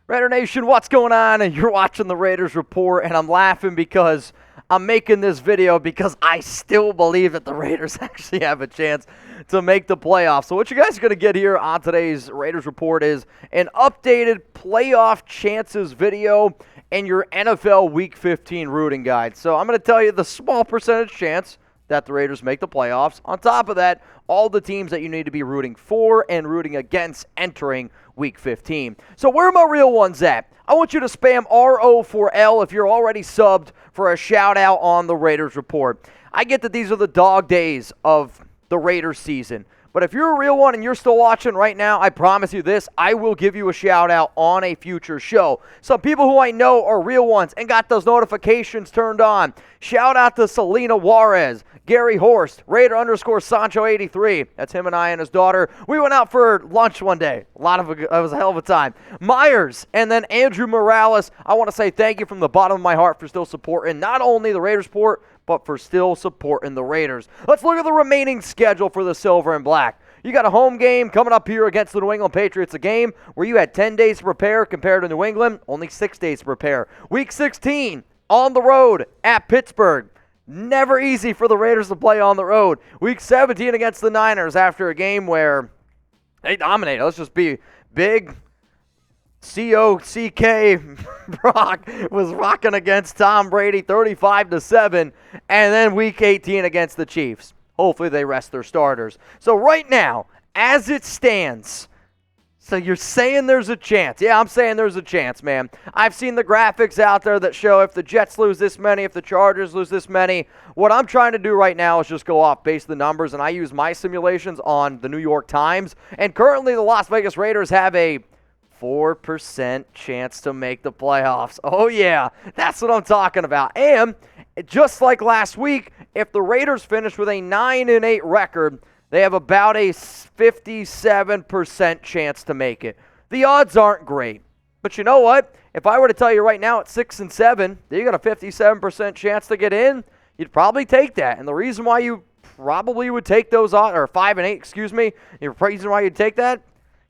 Raider Nation, what's going on? And you're watching the Raiders Report, and I'm laughing because I'm making this video because I still believe that the Raiders actually have a chance to make the playoffs. So what you guys are going to get here on today's Raiders Report is an updated playoff chances video and your NFL Week 15 rooting guide. So I'm going to tell you the small percentage chance that the Raiders make the playoffs. On top of that, all the teams that you need to be rooting for and rooting against entering Week 15. So where are my real ones at? I want you to spam RO4L if you're already subbed for a shout out on the Raiders Report. I get that these are the dog days of the Raiders season. But if you're a real one and you're still watching right now, I promise you this, I will give you a shout out on a future show. Some people who I know are real ones and got those notifications turned on. Shout out to Selena Juarez, Gary Horst, Raider_Sancho83. That's him and I and his daughter. We went out for lunch one day. It was a hell of a time. Myers and then Andrew Morales. I want to say thank you from the bottom of my heart for still supporting not only the Raiders Report, but for still supporting the Raiders. Let's look at the remaining schedule for the Silver and Black. You got a home game coming up here against the New England Patriots, a game where you had 10 days to prepare compared to New England, only 6 days to prepare. Week 16, on the road at Pittsburgh. Never easy for the Raiders to play on the road. Week 17 against the Niners after a game where they dominated. Let's just be big. C-O-C-K Brock was rocking against Tom Brady 35-7. And then week 18 against the Chiefs. Hopefully they rest their starters. So right now, as it stands, so you're saying there's a chance. Yeah, I'm saying there's a chance, man. I've seen the graphics out there that show if the Jets lose this many, if the Chargers lose this many. What I'm trying to do right now is just go off base the numbers, and I use my simulations on the New York Times. And currently the Las Vegas Raiders have a 4% chance to make the playoffs. Oh, yeah, that's what I'm talking about. And just like last week, if the Raiders finish with a 9-8 record, they have about a 57% chance to make it. The odds aren't great. But you know what? If I were to tell you right now at 6-7, that you got a 57% chance to get in, you'd probably take that. And the reason why you probably would take those odds, or 5-8, excuse me, the reason why you'd take that,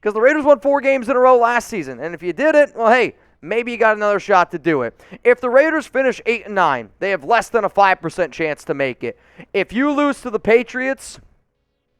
because the Raiders won 4 games in a row last season. And if you did it, well, hey, maybe you got another shot to do it. If the Raiders finish 8-9, they have less than a 5% chance to make it. If you lose to the Patriots,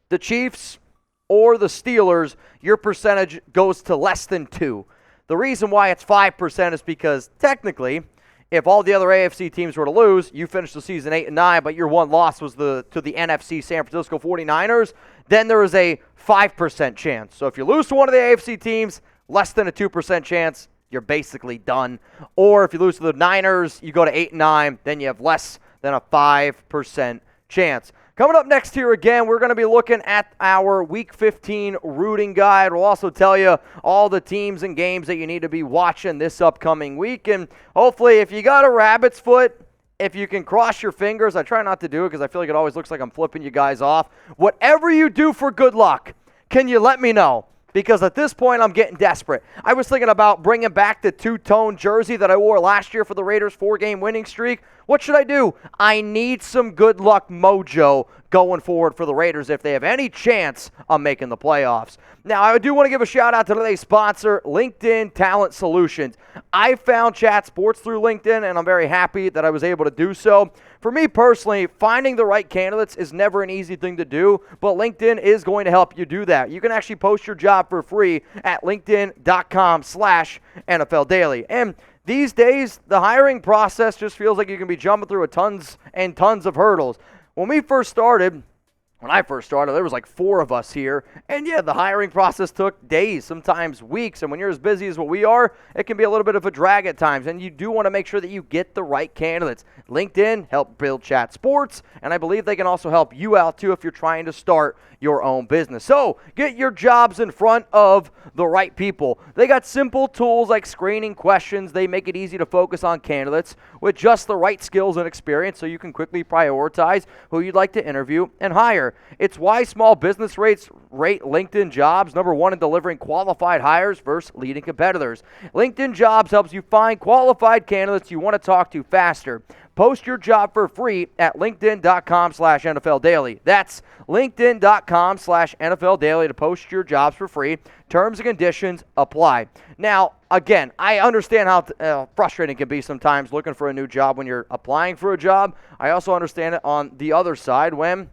the Chiefs, or the Steelers, your percentage goes to less than 2. The reason why it's 5% is because technically, if all the other AFC teams were to lose, you finish the season 8-9, but your one loss was to the NFC San Francisco 49ers, then there is a 5% chance. So if you lose to one of the AFC teams, less than a 2% chance, you're basically done. Or if you lose to the Niners, you go to 8-9, then you have less than a 5% chance. Coming up next here again, we're going to be looking at our Week 15 rooting guide. We'll also tell you all the teams and games that you need to be watching this upcoming week. And hopefully, if you got a rabbit's foot, if you can cross your fingers, I try not to do it because I feel like it always looks like I'm flipping you guys off. Whatever you do for good luck, can you let me know? Because at this point, I'm getting desperate. I was thinking about bringing back the two-tone jersey that I wore last year for the Raiders' 4-game winning streak. What should I do? I need some good luck mojo going forward for the Raiders if they have any chance of making the playoffs. Now, I do want to give a shout-out to today's sponsor, LinkedIn Talent Solutions. I found Chat Sports through LinkedIn, and I'm very happy that I was able to do so. For me personally, finding the right candidates is never an easy thing to do, but LinkedIn is going to help you do that. You can actually post your job for free at linkedin.com/NFL Daily. And these days, the hiring process just feels like you can be jumping through tons and tons of hurdles. When I first started, there was like 4 of us here. And yeah, the hiring process took days, sometimes weeks. And when you're as busy as what we are, it can be a little bit of a drag at times. And you do want to make sure that you get the right candidates. LinkedIn help build Chat Sports. And I believe they can also help you out too if you're trying to start your own business. So get your jobs in front of the right people. They got simple tools like screening questions. They make it easy to focus on candidates with just the right skills and experience so you can quickly prioritize who you'd like to interview and hire. year. It's why small business rates rate LinkedIn Jobs number one in delivering qualified hires versus leading competitors. LinkedIn Jobs helps you find qualified candidates you want to talk to faster. Post your job for free at linkedin.com/NFL Daily. That's linkedin.com/NFL Daily to post your jobs for free. Terms and conditions apply. Now, again, I understand how frustrating it can be sometimes looking for a new job when you're applying for a job. I also understand it on the other side when,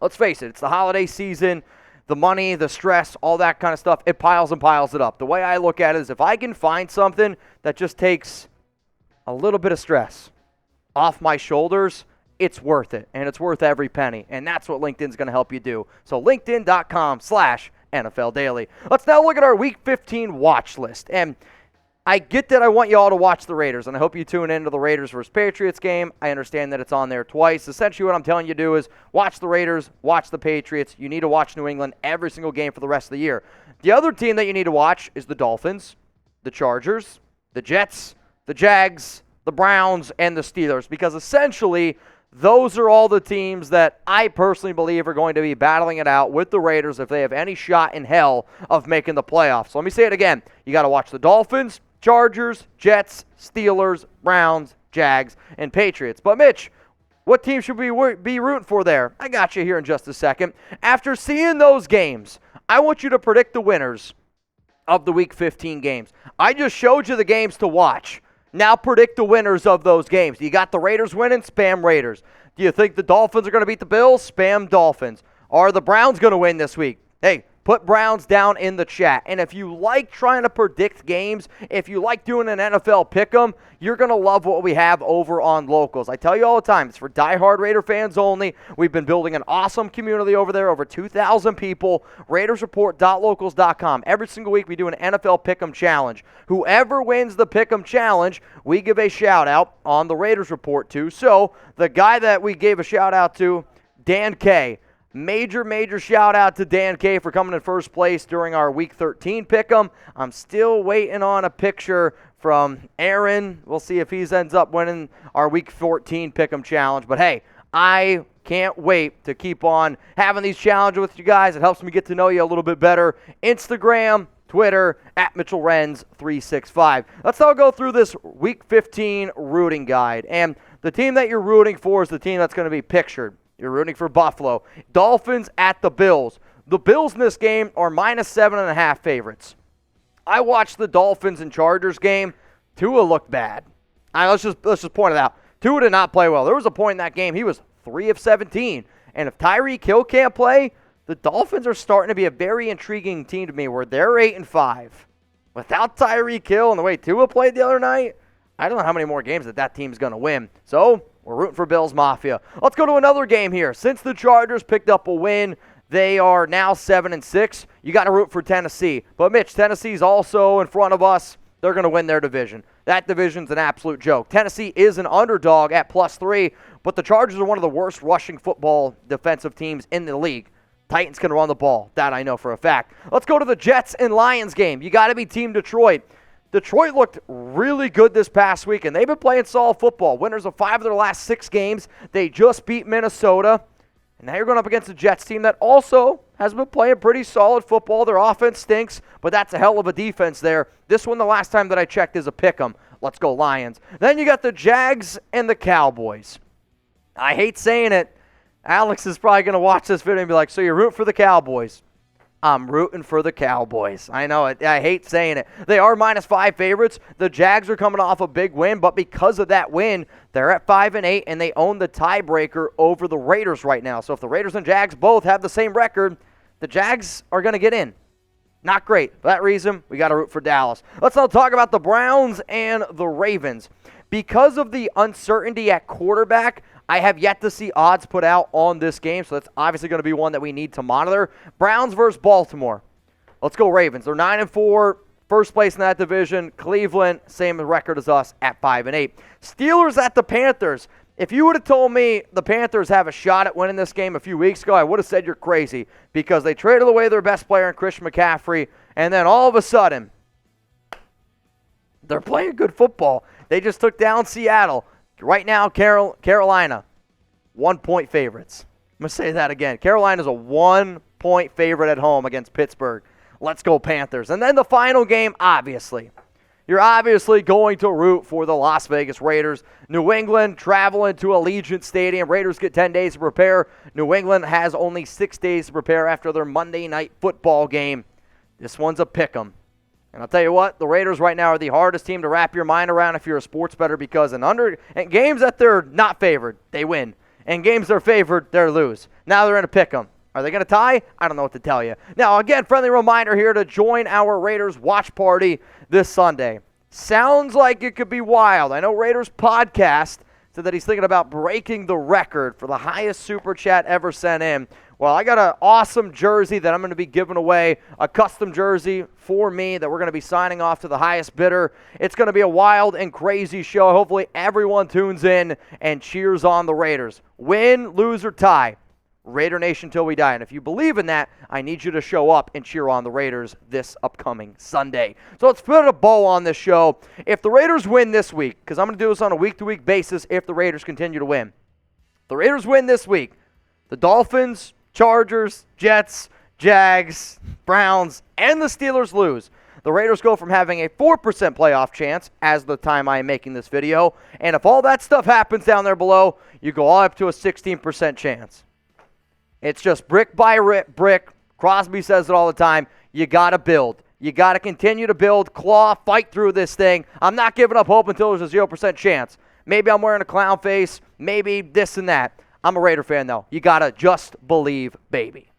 let's face it, it's the holiday season, the money, the stress, all that kind of stuff. It piles and piles it up. The way I look at it is if I can find something that just takes a little bit of stress off my shoulders, it's worth it, and it's worth every penny, and that's what LinkedIn's going to help you do. So linkedin.com/NFL Daily. Let's now look at our Week 15 watch list, and I get that I want you all to watch the Raiders, and I hope you tune into the Raiders versus Patriots game. I understand that it's on there twice. Essentially what I'm telling you to do is watch the Raiders, watch the Patriots. You need to watch New England every single game for the rest of the year. The other team that you need to watch is the Dolphins, the Chargers, the Jets, the Jags, the Browns, and the Steelers, because essentially those are all the teams that I personally believe are going to be battling it out with the Raiders if they have any shot in hell of making the playoffs. So let me say it again. You got to watch the Dolphins, Chargers, Jets, Steelers, Browns, Jags, and Patriots. But Mitch, what team should we be rooting for there? I got you here in just a second. After seeing those games, I want you to predict the winners of the Week 15 games. I just showed you the games to watch. Now predict the winners of those games. You got the Raiders winning? Spam Raiders. Do you think the Dolphins are going to beat the Bills? Spam Dolphins. Are the Browns going to win this week? Hey, put Browns down in the chat. And if you like trying to predict games, if you like doing an NFL pick'em, you're going to love what we have over on Locals. I tell you all the time, it's for diehard Raider fans only. We've been building an awesome community over there, over 2,000 people. RaidersReport.locals.com. Every single week we do an NFL pick'em challenge. Whoever wins the pick'em challenge, we give a shout out on the Raiders Report to. So the guy that we gave a shout out to, Dan K. Major shout out to Dan K for coming in first place during our Week 13 pick'em. I'm still waiting on a picture from Aaron. We'll see if he ends up winning our Week 14 pick'em challenge. But hey, I can't wait to keep on having these challenges with you guys. It helps me get to know you a little bit better. Instagram, Twitter, at Mitchell Renz 365. Let's now go through this Week 15 rooting guide. And the team that you're rooting for is the team that's going to be pictured. You're rooting for Buffalo. Dolphins at the Bills. The Bills in this game are -7.5 favorites. I watched the Dolphins and Chargers game. Tua looked bad. Let's just point it out. Tua did not play well. There was a point in that game he was 3 of 17. And if Tyreek Hill can't play, the Dolphins are starting to be a very intriguing team to me where they're 8-5. Without Tyreek Hill and the way Tua played the other night, I don't know how many more games that team's going to win. So we're rooting for Bills Mafia. Let's go to another game here. Since the Chargers picked up a win, they are now 7-6. You got to root for Tennessee. But Mitch, Tennessee's also in front of us. They're going to win their division. That division's an absolute joke. Tennessee is an underdog at +3, but the Chargers are one of the worst rushing football defensive teams in the league. Titans can run the ball. That I know for a fact. Let's go to the Jets and Lions game. You got to be Team Detroit. Detroit looked really good this past week, and they've been playing solid football. Winners of 5 of their last 6 games. They just beat Minnesota. And now you're going up against a Jets team that also has been playing pretty solid football. Their offense stinks, but that's a hell of a defense there. This one, the last time that I checked, is a pick'em. Let's go Lions. Then you got the Jags and the Cowboys. I hate saying it. Alex is probably going to watch this video and be like, so you're rooting for the Cowboys. I'm rooting for the Cowboys. I know it. I hate saying it. They are -5 favorites. The Jags are coming off a big win, but because of that win, they're at 5-8, and they own the tiebreaker over the Raiders right now. So if the Raiders and Jags both have the same record, the Jags are going to get in. Not great. For that reason, we got to root for Dallas. Let's now talk about the Browns and the Ravens. Because of the uncertainty at quarterback, I have yet to see odds put out on this game, so that's obviously going to be one that we need to monitor. Browns versus Baltimore. Let's go Ravens. They're 9-4, first place in that division. Cleveland, same record as us at 5-8. Steelers at the Panthers. If you would have told me the Panthers have a shot at winning this game a few weeks ago, I would have said you're crazy because they traded away their best player in Christian McCaffrey, and then all of a sudden, they're playing good football. They just took down Seattle. Right now, Carolina, 1-point favorites. I'm going to say that again. Carolina's a 1-point favorite at home against Pittsburgh. Let's go Panthers. And then the final game, obviously. You're obviously going to root for the Las Vegas Raiders. New England traveling to Allegiant Stadium. Raiders get 10 days to prepare. New England has only 6 days to prepare after their Monday night football game. This one's a pick'em. And I'll tell you what, the Raiders right now are the hardest team to wrap your mind around if you're a sports bettor, because in games that they're not favored, they win. And games they're favored, they lose. Now they're in a pick'em. Are they going to tie? I don't know what to tell you. Now, again, friendly reminder here to join our Raiders watch party this Sunday. Sounds like it could be wild. I know Raiders Podcast said that he's thinking about breaking the record for the highest super chat ever sent in. Well, I got an awesome jersey that I'm going to be giving away, a custom jersey for me that we're going to be signing off to the highest bidder. It's going to be a wild and crazy show. Hopefully everyone tunes in and cheers on the Raiders. Win, lose, or tie. Raider Nation till we die. And if you believe in that, I need you to show up and cheer on the Raiders this upcoming Sunday. So let's put a bow on this show. If the Raiders win this week, because I'm going to do this on a week-to-week basis if the Raiders continue to win. The Raiders win this week. The Dolphins, Chargers, Jets, Jags, Browns, and the Steelers lose. The Raiders go from having a 4% playoff chance as the time I am making this video. And if all that stuff happens down there below, you go all up to a 16% chance. It's just brick by brick. Crosby says it all the time. You got to build. You got to continue to build, claw, fight through this thing. I'm not giving up hope until there's a 0% chance. Maybe I'm wearing a clown face. Maybe this and that. I'm a Raider fan, though. You got to just believe, baby.